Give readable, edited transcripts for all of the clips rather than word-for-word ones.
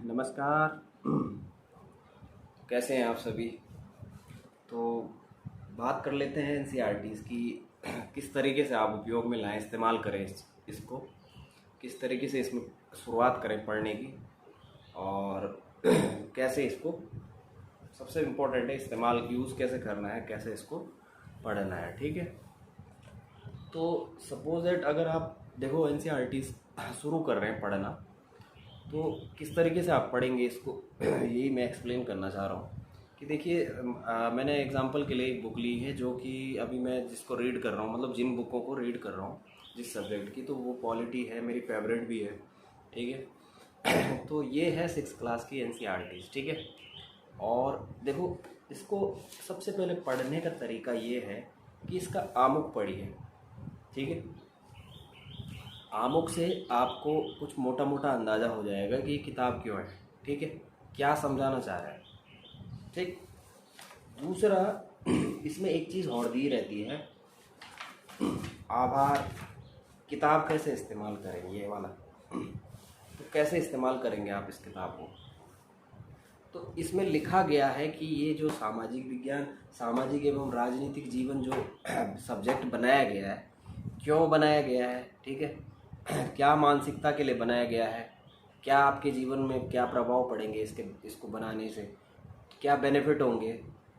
नमस्कार। कैसे हैं आप सभी? तो बात कर लेते हैं एनसीईआरटीज़ की। किस तरीके से आप उपयोग में लाएं, इस्तेमाल करें इसको किस तरीके से इसमें शुरुआत करें पढ़ने की, और कैसे इसको, सबसे इम्पोर्टेंट है इस्तेमाल, यूज़ कैसे करना है, कैसे इसको पढ़ना है। ठीक है, तो सपोज दैट अगर आप देखो एनसीईआरटीज़ शुरू कर रहे हैं पढ़ना, तो किस तरीके से आप पढ़ेंगे इसको यही मैं एक्सप्लेन करना चाह रहा हूँ। कि देखिए, मैंने एग्जांपल के लिए एक बुक ली है जो कि अभी मैं जिसको रीड कर रहा हूँ, मतलब जिन बुकों को रीड कर रहा हूँ जिस सब्जेक्ट की, तो वो पॉलिटी है, मेरी फेवरेट भी है। ठीक है तो ये है 6th क्लास की एनसीईआरटीज़। ठीक है, और देखो, इसको सबसे पहले पढ़ने का तरीका ये है कि इसका आमुख पढ़िए। ठीक है, आमुख से आपको कुछ मोटा मोटा अंदाज़ा हो जाएगा कि ये किताब क्यों है। ठीक है, क्या समझाना चाह रहा है। ठीक, दूसरा इसमें एक चीज़ और दी रहती है, आभार। किताब कैसे इस्तेमाल करेंगे, ये वाला। तो कैसे इस्तेमाल करेंगे आप इस किताब को, तो इसमें लिखा गया है कि ये जो सामाजिक विज्ञान, सामाजिक एवं राजनीतिक जीवन जो सब्जेक्ट बनाया गया है, क्यों बनाया गया है। ठीक है, क्या मानसिकता के लिए बनाया गया है, क्या आपके जीवन में क्या प्रभाव पड़ेंगे इसको बनाने से, क्या बेनिफिट होंगे,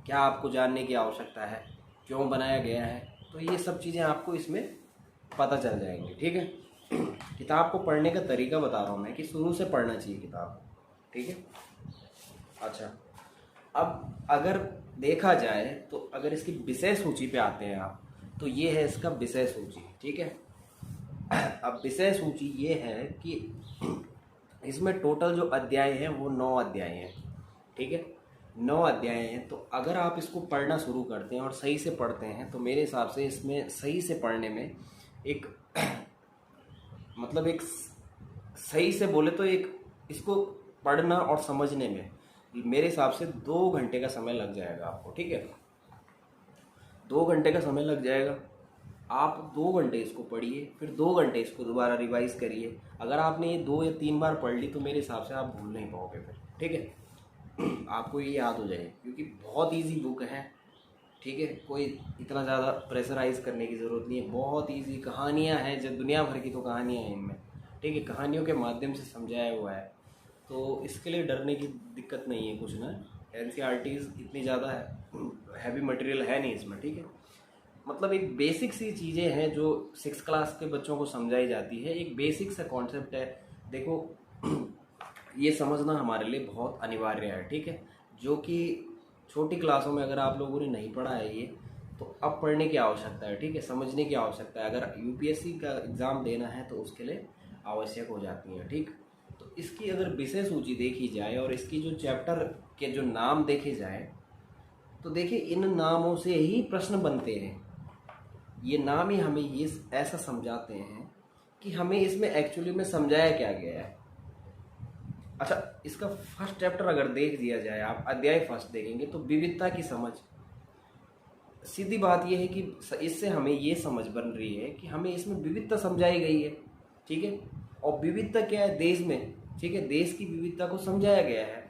क्या आपको जानने की आवश्यकता है, क्यों बनाया गया है, तो ये सब चीज़ें आपको इसमें पता चल जाएंगी। ठीक है, किताब को पढ़ने का तरीका बता रहा हूँ मैं कि शुरू से पढ़ना चाहिए किताब। ठीक है, अच्छा, अब अगर देखा जाए तो अगर इसकी विषय सूची पे आते हैं आप, तो ये है इसका विषय सूची। ठीक है, अब विषय सूची ये है कि इसमें टोटल जो अध्याय हैं वो 9 अध्याय हैं। ठीक है, 9 अध्याय हैं। तो अगर आप इसको पढ़ना शुरू करते हैं और सही से पढ़ते हैं, तो मेरे हिसाब से इसमें सही से पढ़ने में एक मतलब एक सही से बोले तो एक इसको पढ़ना और समझने में मेरे हिसाब से 2 घंटे का समय लग जाएगा आपको। ठीक है, 2 घंटे का समय लग जाएगा। आप 2 घंटे इसको पढ़िए, फिर 2 घंटे इसको दोबारा रिवाइज करिए। अगर आपने ये 2 या 3 बार पढ़ ली तो मेरे हिसाब से आप भूल नहीं पाओगे फिर। ठीक है, आपको ये याद हो जाएगी, क्योंकि बहुत इजी बुक है। ठीक है, कोई इतना ज़्यादा प्रेशराइज करने की ज़रूरत नहीं है, बहुत इजी कहानियाँ हैं, जो दुनिया भर की तो कहानियाँ हैं इनमें। ठीक है, कहानियों के माध्यम से समझाया हुआ है, तो इसके लिए डरने की दिक्कत नहीं है कुछ ना। एनसीईआरटीज़ इतनी ज़्यादा हैवी मटेरियल है नहीं इसमें। ठीक है, मतलब एक बेसिक सी चीज़ें हैं जो 6th क्लास के बच्चों को समझाई जाती है। एक बेसिक सा कॉन्सेप्ट है, देखो ये समझना हमारे लिए बहुत अनिवार्य है। ठीक है, जो कि छोटी क्लासों में अगर आप लोगों ने नहीं पढ़ा है ये, तो अब पढ़ने की आवश्यकता है। ठीक है, समझने की आवश्यकता है। अगर यूपीएससी का एग्ज़ाम देना है तो उसके लिए आवश्यक हो जाती है। ठीक, तो इसकी अगर विषय सूची देखी जाए और इसकी जो चैप्टर के जो नाम देखे जाए, तो देखिए इन नामों से ही प्रश्न बनते हैं। ये नाम ही हमें ये ऐसा समझाते हैं कि हमें इसमें एक्चुअली में समझाया क्या गया है। अच्छा, इसका फर्स्ट चैप्टर अगर देख दिया जाए, आप अध्याय फर्स्ट देखेंगे तो विविधता की समझ। सीधी बात यह है कि इससे हमें ये समझ बन रही है कि हमें इसमें विविधता समझाई गई है। ठीक है, और विविधता क्या है देश में। ठीक है, देश की विविधता को समझाया गया है।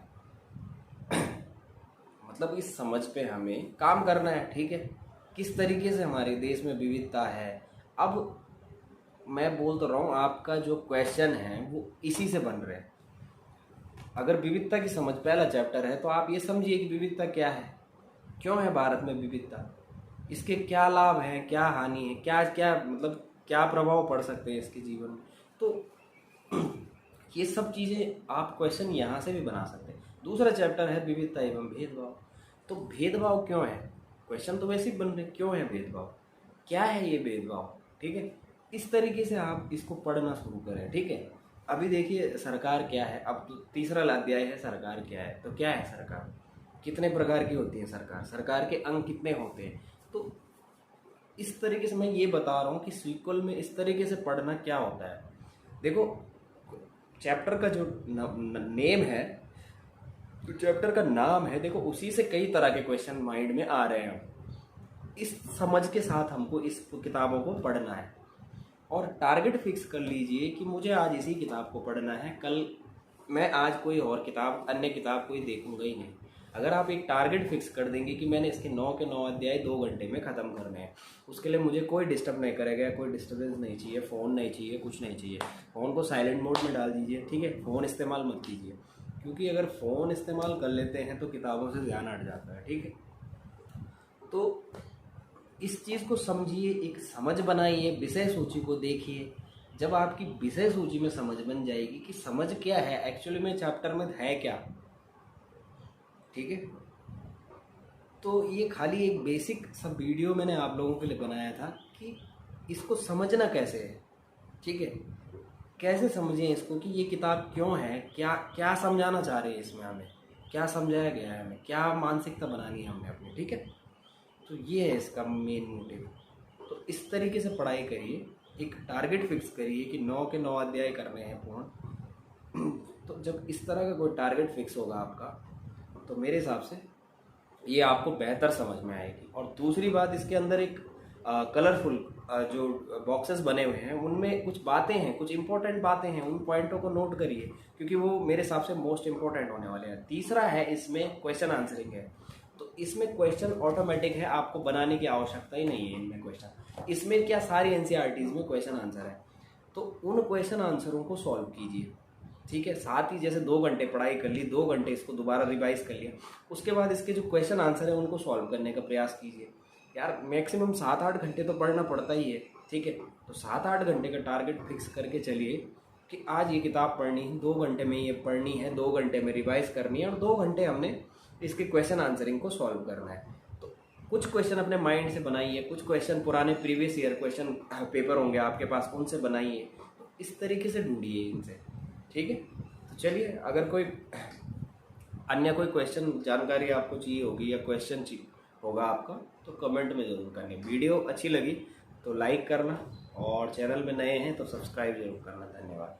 मतलब इस समझ पे हमें काम करना है। ठीक है, किस तरीके से हमारे देश में विविधता है। अब मैं बोल तो रहा हूँ, आपका जो क्वेश्चन है वो इसी से बन रहे हैं। अगर विविधता की समझ पहला चैप्टर है, तो आप ये समझिए कि विविधता क्या है, क्यों है भारत में विविधता, इसके क्या लाभ हैं, क्या हानि है, क्या क्या मतलब क्या प्रभाव पड़ सकते हैं इसके जीवन में। तो ये सब चीज़ें आप क्वेश्चन यहाँ से भी बना सकते हैं। दूसरा चैप्टर है विविधता एवं भेदभाव। तो भेदभाव क्यों है, क्वेश्चन तो वैसे ही बन रहे, क्यों है भेदभाव, क्या है ये भेदभाव। ठीक है, इस तरीके से आप इसको पढ़ना शुरू करें। ठीक है, अभी देखिए सरकार क्या है, अब तो तीसरा अध्याय है सरकार क्या है। तो क्या है सरकार, कितने प्रकार की होती है सरकार, सरकार के अंग कितने होते हैं। तो इस तरीके से मैं ये बता रहा हूँ कि सीक्वल में इस तरीके से पढ़ना क्या होता है। देखो, चैप्टर का जो नेम है, तो चैप्टर का नाम है, देखो उसी से कई तरह के क्वेश्चन माइंड में आ रहे हैं। इस समझ के साथ हमको इस किताबों को पढ़ना है, और टारगेट फिक्स कर लीजिए कि मुझे आज इसी किताब को पढ़ना है, कल मैं आज कोई और किताब, अन्य किताब कोई देखूंगा ही नहीं। अगर आप एक टारगेट फिक्स कर देंगे कि मैंने इसके 9 के 9 अध्याय 2 घंटे में ख़त्म करने हैं, उसके लिए मुझे कोई डिस्टर्ब नहीं करेगा, कोई डिस्टर्बेंस नहीं चाहिए, फ़ोन नहीं चाहिए, कुछ नहीं चाहिए। फ़ोन को साइलेंट मोड में डाल दीजिए, ठीक है, फ़ोन इस्तेमाल मत कीजिए, क्योंकि अगर फ़ोन इस्तेमाल कर लेते हैं तो किताबों से ध्यान हट जाता है, ठीक है। तो इस चीज़ को समझिए, एक समझ बनाइए, विषय सूची को देखिए। जब आपकी विषय सूची में समझ बन जाएगी कि समझ क्या है एक्चुअली में, चैप्टर में है क्या, ठीक है, तो ये खाली एक बेसिक सा वीडियो मैंने आप लोगों के लिए बनाया था कि इसको समझना कैसे है, ठीक है, कैसे समझें इसको कि ये किताब क्यों है, क्या क्या समझाना चाह रहे हैं इसमें, हमें क्या समझाया गया है, हमें क्या मानसिकता बनानी है हमने अपनी, ठीक है। तो ये है इसका मेन मोटिव। तो इस तरीके से पढ़ाई करिए, एक टारगेट फिक्स करिए कि 9 के 9 अध्याय करने हैं पूर्ण। तो जब इस तरह का कोई टारगेट फिक्स होगा आपका, तो मेरे हिसाब से ये आपको बेहतर समझ में आएगी। और दूसरी बात, इसके अंदर एक कलरफुल जो बॉक्सेस बने हुए हैं उनमें कुछ बातें हैं, कुछ इंपॉर्टेंट बातें हैं, उन पॉइंटों को नोट करिए, क्योंकि वो मेरे हिसाब से मोस्ट इंपॉर्टेंट होने वाले हैं। तीसरा है इसमें क्वेश्चन आंसरिंग है, तो इसमें क्वेश्चन ऑटोमेटिक है, आपको बनाने की आवश्यकता ही नहीं है इनमें क्वेश्चन। इसमें क्या सारी एनसीईआरटीज में क्वेश्चन आंसर है, तो उन क्वेश्चन आंसरों को सॉल्व कीजिए, ठीक है। साथ ही जैसे 2 घंटे पढ़ाई कर ली, 2 घंटे इसको दोबारा रिवाइज कर लिया, उसके बाद इसके जो क्वेश्चन आंसर है उनको सॉल्व करने का प्रयास कीजिए। यार मैक्सिमम 7-8 घंटे तो पढ़ना पड़ता ही है, ठीक है। तो 7-8 घंटे का टारगेट फिक्स करके चलिए कि आज ये किताब पढ़नी है, 2 घंटे में ये पढ़नी है, 2 घंटे में रिवाइज करनी है, और 2 घंटे हमने इसके क्वेश्चन आंसरिंग को सॉल्व करना है। तो कुछ क्वेश्चन अपने माइंड से बनाइए, कुछ क्वेश्चन पुराने प्रीवियस ईयर क्वेश्चन पेपर होंगे आपके पास, उनसे बनाइए। तो इस तरीके से ढूंढिए इनसे, ठीक है। तो चलिए, अगर कोई अन्य कोई क्वेश्चन जानकारी आपको चाहिए होगी या क्वेश्चन होगा आपका, तो कमेंट में ज़रूर करनी। वीडियो अच्छी लगी तो लाइक करना, और चैनल में नए हैं तो सब्सक्राइब जरूर करना। धन्यवाद।